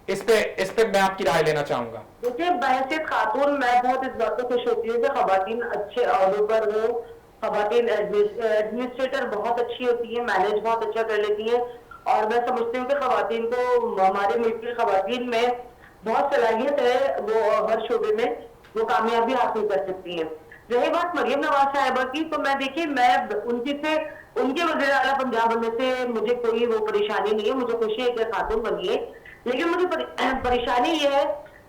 इस पे मैं आपकी राय लेना चाहूंगा। देखिए, बहैसियत खातून मैं बहुत इस बात को खुश होती हूँ कि खवातीन अच्छे अहदों पर हो, खवातीन एडमिनिस्ट्रेटर बहुत अच्छी होती है, मैनेज बहुत अच्छा कर लेती है, और मैं समझती हूँ कि खवातीन को, हमारे मुल्क की खवातीन में बहुत सलाहियत है, वो हर शोबे में वो कामयाबी हासिल कर सकती है। रही बात मरियम नवाज साहिबा की, तो मैं देखिए, मैं उनके वज़ीर आला पंजाब बनने से मुझे कोई वो परेशानी नहीं है, मुझे खुशी है कि खातून बनी है, लेकिन मुझे परेशानी ये है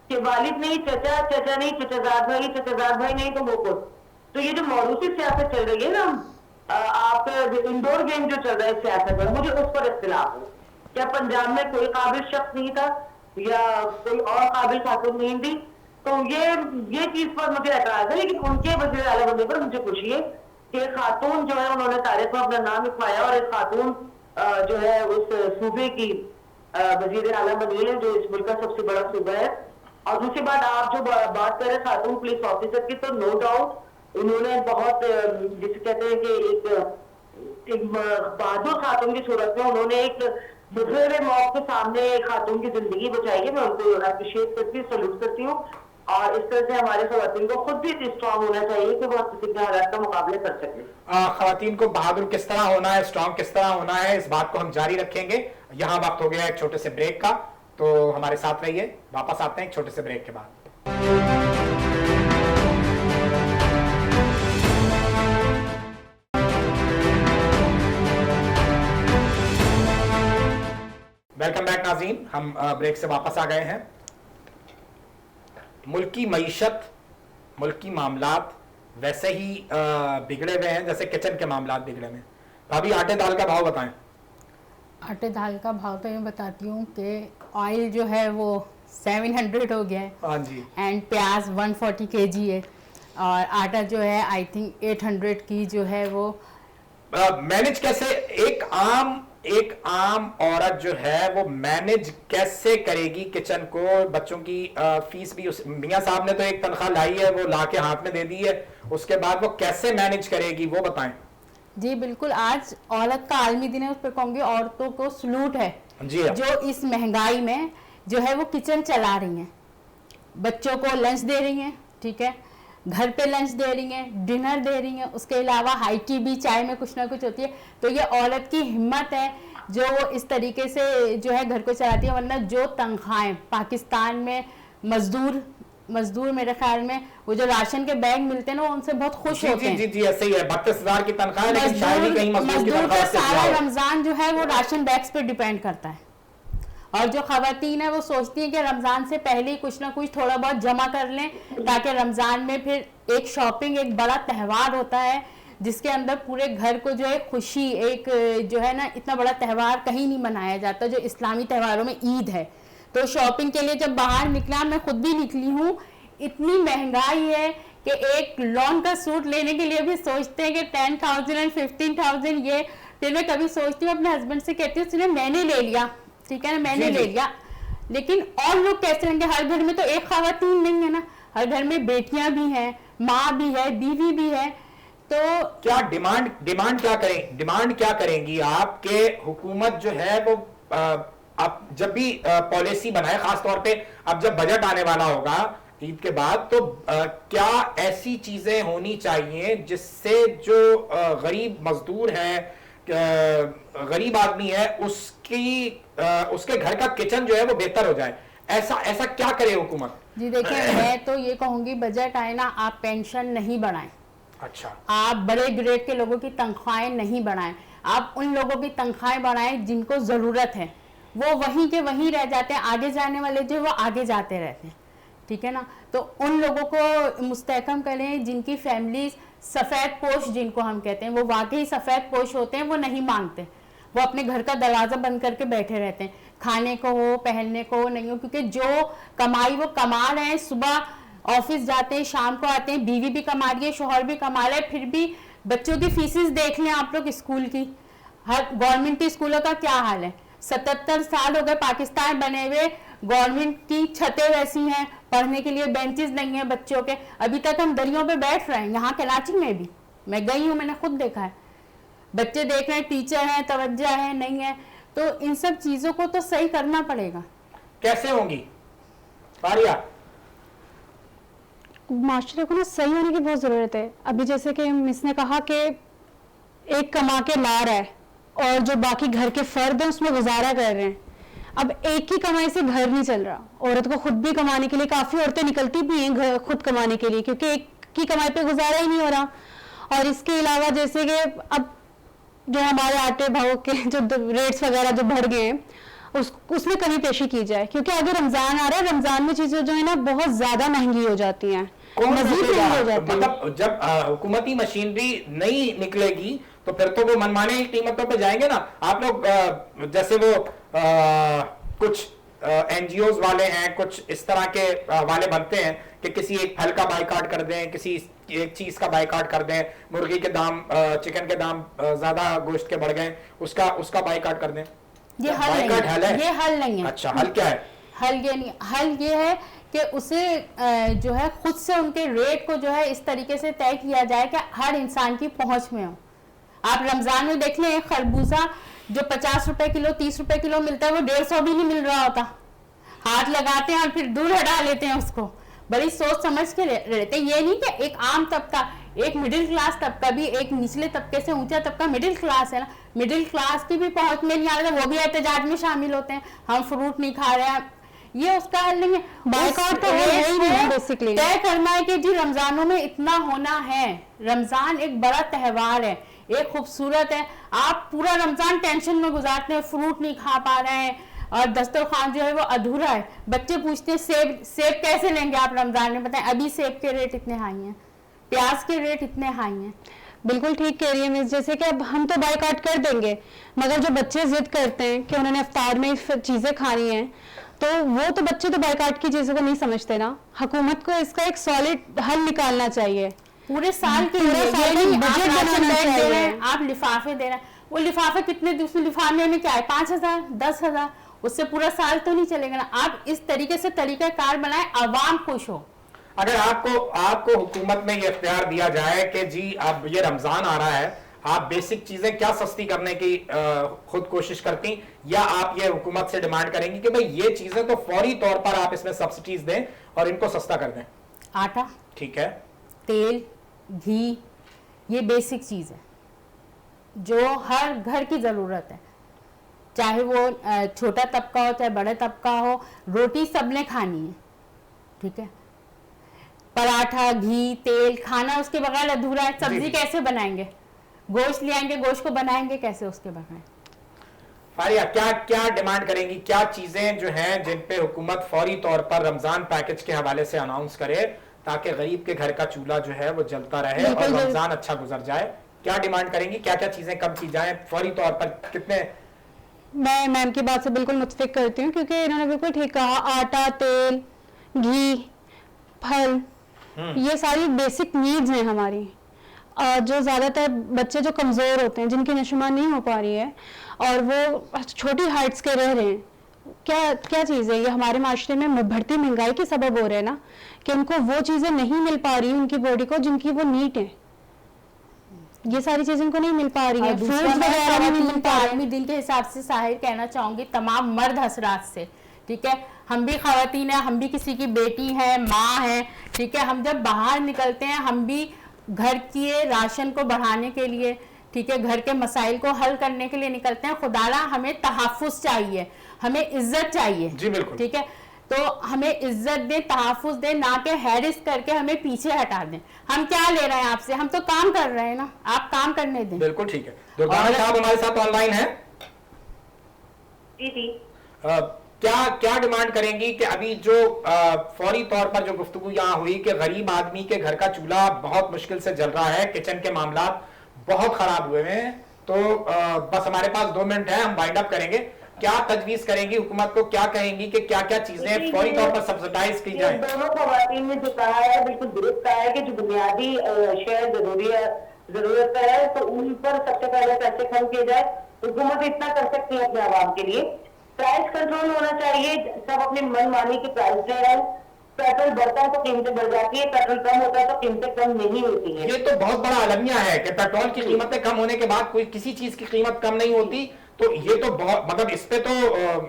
कि वालिद नहीं चचा, चचा नहीं चचाजाद भाई, चचाजाद भाई नहीं तो वो खुद। तो ये जो मौरूसी सियासत चल रही है ना, आप इंडोर गेम जो चल रहा है सियासत में, मुझे उस पर इख्तिलाफ है। क्या पंजाब में कोई काबिल शख्स नहीं था या कोई और काबिल खातून नहीं थी? तो ये चीज पर मुझे एतराज है, लेकिन उनके वज़ीर आला बनने पर मुझे खुशी है कि खातून जो है उन्होंने तारीख में अपना नाम लिखवाया, और एक खातून जो है उस सूबे की वजीर आला बनी है, जो इस मुल्क का सबसे बड़ा सूबा है। और दूसरी बात, आप जो बात कर रहे हैं खातून पुलिस ऑफिसर की, तो नो डाउट उन्होंने बहुत, जिसे कहते हैं कि एक बहादुर खातून की सूरत में उन्होंने एक दूसरे मौत के सामने खातून की जिंदगी बचाई है। मैं उनको अप्रिशिएट करती हूँ, सल्यूट करती हूँ, और इस तरह से हमारे खवातीन को खुद भी स्ट्रांग होना चाहिए कि वो किसी भी हालात का मुकाबले कर सके। खवातीन को बहादुर किस तरह होना है, स्ट्रांग किस तरह होना है, इस बात को हम जारी रखेंगे। यहाँ वक्त हो गया एक छोटे से ब्रेक का, तो हमारे साथ रहिए, वापस आते हैं एक छोटे से ब्रेक के बाद। वेलकम बैक नाज़रीन, हम ब्रेक से वापस आ गए हैं। मुल्क की मईशत, मुल्क की मामलात वैसे ही बिगड़े हुए हैं जैसे किचन के मामलात बिगड़े हुए हैं। भाभी, आटे दाल का भाव बताएं। आटे दाल का भाव तो मैं बताती हूँ कि ऑयल जो है वो 700 हो गया है। हाँ जी। एंड प्याज 140 kg है, और आटा जो है आई थिंक 800 की जो है वो मैनेज कैसे एक आम औरत जो है वो मैनेज कैसे करेगी किचन को? बच्चों की फीस भी उस मियां साहब ने तो एक तनख्वाह लाई है, वो ला के हाथ में दे दी है, उसके बाद वो कैसे मैनेज करेगी वो बताएं। जी बिल्कुल, आज औरत का आलमी दिन है, उस पर कहूँगी औरतों को सलूट है जी, जो इस महंगाई में जो है वो किचन चला रही हैं, बच्चों को लंच दे रही हैं, ठीक है, घर पे लंच दे रही हैं, डिनर दे रही हैं, उसके अलावा हाई टी भी चाय में कुछ ना कुछ होती है। तो ये औरत की हिम्मत है जो वो इस तरीके से जो है घर को चलाती है। वरना जो तनख्वाहें पाकिस्तान में मजदूर मेरे ख्याल में वो जो राशन के बैग मिलते हैं ना, वो उनसे बहुत खुश होते हैं। जी, ऐसे ही है। 32,000 की तनख्वाह है, लेकिन शायद ही कहीं मजदूर का सारा रमजान जो है वो राशन बैग्स पे डिपेंड करता है। और जो खवातीन है वो सोचती हैं कि रमज़ान से पहले ही कुछ ना कुछ थोड़ा बहुत जमा कर लें, ताकि रमज़ान में फिर एक शॉपिंग, एक बड़ा त्यौहार होता है जिसके अंदर पूरे घर को जो है खुशी, एक जो है ना, इतना बड़ा त्यौहार कहीं नहीं मनाया जाता जो इस्लामी त्योहारों में ईद है। तो शॉपिंग के लिए जब बाहर निकला, मैं खुद भी निकली हूँ, इतनी महंगाई है कि एक लॉन का सूट लेने के लिए भी सोचते हैं कि 10,000 और 15,000 ये। फिर मैं कभी सोचती हूँ, अपने हस्बैंड से कहती हूँ सुनिए मैंने ले लिया, ठीक है ना, मैंने ले लिया, लेकिन और लोग कैसे लेंगे? हर घर में तो एक खवातीन नहीं है ना, हर घर में बेटियां भी हैं, माँ भी है, बीवी भी है। तो क्या डिमांड क्या करेंगी आपके? हुकूमत जो है वो अब जब भी पॉलिसी बनाए, खास तौर पे अब जब बजट आने वाला होगा ईद के बाद, तो क्या ऐसी चीजें होनी चाहिए जिससे जो गरीब मजदूर है, गरीब आदमी है, उसके घर का किचन जो है वो बेहतर हो जाए? ऐसा क्या करे हुकूमत? जी देखिए, मैं तो ये कहूंगी बजट आए ना, आप पेंशन नहीं बढ़ाएं। अच्छा। आप बड़े ग्रेड के लोगों की तनख्वाहें नहीं बढ़ाएं, आप उन लोगों की तनख्वाहें बढ़ाएं जिनको जरूरत है, वो वहीं के वहीं रह जाते हैं, आगे जाने वाले जो वो आगे जाते रहते हैं, ठीक है ना। तो उन लोगों को मुस्तहकम करें जिनकी फैमिली सफ़ेद पोश जिनको हम कहते हैं, वो वाकई सफ़ेद पोश होते हैं, वो नहीं मांगते, वो अपने घर का दरवाज़ा बंद करके बैठे रहते हैं, खाने को हो, पहनने को हो नहीं हो, क्योंकि जो कमाई वो कमा रहे हैं, सुबह ऑफिस जाते हैं, शाम को आते हैं, बीवी भी कमा रही है, शोहर भी कमा रहा है, फिर भी बच्चों की फीसेस देख लें आप लोग स्कूल की, हर गवर्नमेंट स्कूलों का क्या हाल है। 77 साल हो गए पाकिस्तान बने हुए, गवर्नमेंट की छतें वैसी हैं, पढ़ने के लिए बेंचेस नहीं है बच्चों के, अभी तक हम दरियों पे बैठ रहे हैं। यहाँ कराची में भी मैं गई हूँ, मैंने खुद देखा है, बच्चे देख रहे हैं, टीचर हैं, तवज्जो है नहीं है। तो इन सब चीजों को तो सही करना पड़ेगा। कैसे होंगी फारिया? माशरे को ना सही होने की बहुत ज़रूरत है। अभी जैसे कि मिस ने कहा कि एक कमा के ला रहा है और जो बाकी घर के फर्द हैं उसमें गुजारा कर रहे हैं। अब एक ही कमाई से घर नहीं चल रहा, औरत को खुद भी कमाने के लिए, काफ़ी औरतें निकलती भी हैं खुद कमाने के लिए, क्योंकि एक की कमाई पे गुजारा ही नहीं हो रहा। और इसके अलावा जैसे कि अब जो हमारे आटे भाव के जो रेट्स वगैरह जो बढ़ गए हैं, उसमें कमी पेशी की जाए, क्योंकि आगे रमजान आ रहा है, रमजान में चीजें जो है ना बहुत ज्यादा महंगी हो जाती हैं, मजीद महंगी हो जाती है। मतलब जब हुकूमती मशीनरी नहीं निकलेगी तो फिर तो वो मनमाने की कीमतों पे जाएंगे ना। आप लोग जैसे वो कुछ एनजीओज वाले हैं, कुछ इस तरह के वाले बनते हैं कि किसी एक फल का बाइकाट कर दें, किसी एक चीज का बाइकाट कर दें, मुर्गी के दाम, चिकन के दाम ज्यादा गोश्त के बढ़ गए, उसका बाइकाट कर दें। ये हल नहीं है, ये हल नहीं है। अच्छा, हल क्या है? हल ये नहीं, हल ये है कि उसे जो है खुद से उनके रेट को जो है इस तरीके से तय किया जाए कि हर इंसान की पहुंच में हो। आप रमजान में देख लें, खरबूजा जो 50 रुपए किलो, 30 रुपए किलो मिलता है, वो 150 भी नहीं मिल रहा होता। हाथ लगाते हैं और फिर दूर हटा लेते हैं उसको, बड़ी सोच समझ के रहते हैं। ये नहीं कि एक आम तबका, एक मिडिल क्लास तबका भी, एक निचले तबके से ऊंचा तबका मिडिल क्लास है ना, मिडिल क्लास की भी पहुंच में नहीं आ रहा, वो भी एहतजाज में शामिल होते हैं, हम फ्रूट नहीं खा रहे हैं। ये उसका हल नहीं है। बाइकआउट तो है ही नहीं बेसिकली। तय करना है कि जी रमजानों में इतना होना है। रमजान एक बड़ा त्योहार है, एक खूबसूरत है। आप पूरा रमजान टेंशन में गुजारते हैं, फ्रूट नहीं खा पा रहे हैं और दस्तरखान जो है वो अधूरा है। बच्चे पूछते हैं सेब कैसे लेंगे आप रमजान में, बताएं। अभी सेब के रेट इतने हाई हैं, प्याज के रेट इतने हाई हैं। बिल्कुल ठीक कह रही है मिस, जैसे कि अब हम तो बाइकाट कर देंगे, मगर जो बच्चे जिद करते हैं कि उन्होंने इफ्तार में चीजें खानी हैं, तो वो तो बच्चे तो बाइकाट की चीजों को नहीं समझते ना। हुकूमत को इसका एक सॉलिड हल निकालना चाहिए पूरे साल के लिए। बजट बनाना चाहिए। आप लिफाफे दे रहे हैं, वो लिफाफे कितने, उसमें लिफाफे में क्या है, 5,000 10,000, उससे पूरा साल तो नहीं चलेगा ना। आप इस तरीके से तरीकाकार बनाए, आवाम खुश हो। अगर आपको हुकूमत में ये इख्तियार दिया जाए कि जी अब ये रमजान आ रहा है, आप बेसिक चीजें क्या सस्ती करने की खुद कोशिश करती, या आप ये हुकूमत से डिमांड करेंगी कि भाई ये चीजें तो फौरी तौर पर आप इसमें सब्सिडीज दें और इनको सस्ता कर दें? आटा, ठीक है, तेल, घी, ये बेसिक चीज है जो हर घर की जरूरत है, चाहे वो छोटा तबका हो चाहे बड़ा तबका हो। रोटी सबने खानी है, ठीक है। पराठा, घी, तेल, खाना उसके बगैर अधूरा है। सब्जी कैसे बनाएंगे, गोश्त ले आएंगे, गोश्त को बनाएंगे कैसे उसके बगैर? फारिया, क्या डिमांड करेंगी, क्या चीजें जो हैं जिन पे हुकूमत फौरी तौर पर रमजान पैकेज के हवाले से अनाउंस करे ताकि गरीब के घर का चूल्हा जो है वो जलता रहे और रमजान अच्छा गुजर जाए? क्या डिमांड करेंगी, क्या चीजें कम की जाए फौरी तौर पर? कितने? मैं मैम की बात से बिल्कुल मुत्फिक करती हूँ, क्योंकि इन्होंने बिल्कुल ठीक कहा। आटा, तेल, घी, फल, ये सारी बेसिक नीड्स हैं हमारी। जो ज़्यादातर बच्चे जो कमज़ोर होते हैं, जिनकी नशुमा नहीं हो पा रही है और वो छोटी हाइट्स के रह रहे हैं, क्या चीज़ है ये? हमारे माशरे में बढ़ती महंगाई के सबब हो रहे हैं ना, कि उनको वो चीज़ें नहीं मिल पा रही उनकी बॉडी को जिनकी वो नीड है। ये सारी चीजें उनको नहीं मिल पा रही है। फ्रूट्स वगैरह नहीं मिल पा रहे। आलमी दिन के हिसाब से साहिर कहना चाहूंगी तमाम मर्द हजरात से, ठीक है, हम भी खवातीन हैं, हम भी किसी की बेटी है, माँ है, ठीक है। हम जब बाहर निकलते हैं, हम भी घर के राशन को बढ़ाने के लिए, ठीक है, घर के मसाइल को हल करने के लिए निकलते हैं। खुदारा हमें तहफ़्फ़ुज़ चाहिए, हमें इज्जत चाहिए, जी बिल्कुल, ठीक है। तो हमें इज्जत दे, तहफ़्फ़ुज़ दे, ना कि हैरिस करके हमें पीछे हटा दें। हम क्या ले रहे हैं आपसे, हम तो काम कर रहे हैं ना, आप काम करने दें। बिल्कुल ठीक है। दुर्गाना साहब हमारे साथ ऑनलाइन है। जी क्या डिमांड करेंगी कि अभी जो फौरी तौर पर जो गुफ्तगू यहाँ हुई कि गरीब आदमी के घर का चूल्हा बहुत मुश्किल से जल रहा है, किचन के मामलात बहुत खराब हुए हैं, तो बस हमारे पास 2 मिनट है, हम वाइंड अप करेंगे। क्या तजवीज करेंगी हुकूमत को, क्या कहेंगी कि क्या चीजें फौरी तौर पर सब्सिडाइज की जाए? दोनों खवातीन ने जो कहा है बिल्कुल दुरुस्त कहा है कि जो बुनियादी शेयर जरूरत है तो उन पर सबसे पहले पैसे खर्च किए जाए। हुकूमत इतना कर सकती है अपने आवाम के लिए। प्राइस कंट्रोल होना चाहिए, सब अपने मन मानी के प्राइस दे रहे हैं, पेट्रोल बढ़ता है तो कीमतें बढ़ जाती है, पेट्रोल कम होता है तो कीमतें कम नहीं होती है। ये तो बहुत बड़ा अलमिया है कि पेट्रोल की कीमतें कम होने के बाद कोई किसी चीज की कीमत कम नहीं होती। तो ये तो बहुत, मतलब इस पे तो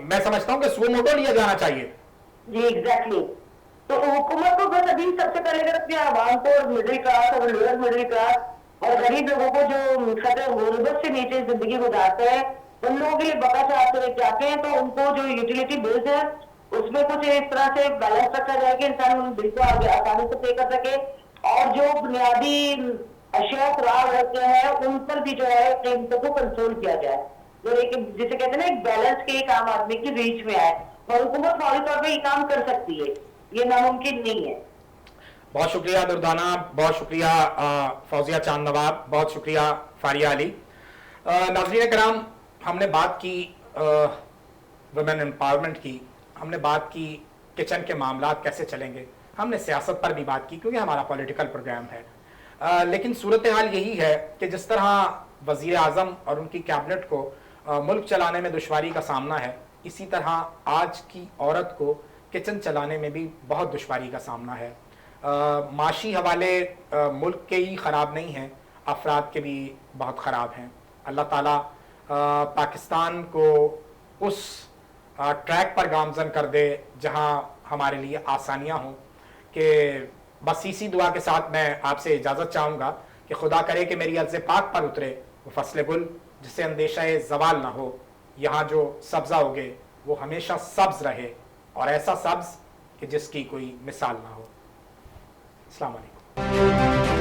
मैं समझता हूँ कि सुओ मोटो लिया जाना चाहिए। जी एग्जैक्टली। तो हुकूमत को बस अभी सबसे पहले अगर अपने आवाम को और मिडिल क्लास और लोअर मिडिल क्लास और गरीब लोगों को जो खतरे गुर्बत से नीचे जिंदगी गुजारते हैं उन लोगों के लिए बका चाहते हुए जाते हैं, तो उनको जो यूटिलिटी बिल्स है उसमें कुछ इस तरह से बैलेंस रखा जाए कि इंसान उन बिल को आगे आसानी से पे कर सके, और जो बुनियादी अशिया खुराक रखते हैं उन पर भी जो है कीमतों को कंट्रोल किया जाए, जो एक जिसे कहते हैं ना एक बैलेंस के एक आम आदमी की रीच में आए। और हुकूमत फौरी तौर पर ये काम कर सकती है, ये नामुमकिन नहीं है। बहुत शुक्रिया दुर्दाना, बहुत शुक्रिया फौजिया चांद नवाब, बहुत शुक्रिया फारिया अली। नाज़रीन कराम, हमने बात की वुमेन एम्पावरमेंट की, हमने बात की किचन के मामला कैसे चलेंगे, हमने सियासत पर भी बात की क्योंकि हमारा पॉलिटिकल प्रोग्राम है। लेकिन सूरत हाल यही है कि जिस तरह वज़ीर आज़म और उनकी कैबिनेट को मुल्क चलाने में दुश्वारी का सामना है, इसी तरह आज की औरत को किचन चलाने में भी बहुत दुश्वारी का सामना है। माशी हवाले मुल्क के ही ख़राब नहीं हैं, अफराद के भी बहुत ख़राब हैं। अल्लाह ताला पाकिस्तान को उस ट्रैक पर गामजन कर दे जहां हमारे लिए आसानियां हों। कि बस इसी दुआ के साथ मैं आपसे इजाज़त चाहूँगा कि खुदा करे कि मेरी अर्ज़ पाक पर उतरे वो फसले गुल जिससे अंदेशा ज़वाल ना हो। यहाँ जो सब्ज़ा उगे वो हमेशा सब्ज़ रहे, और ऐसा सब्ज़ कि जिसकी कोई मिसाल ना हो। अस्सलाम वालेकुम।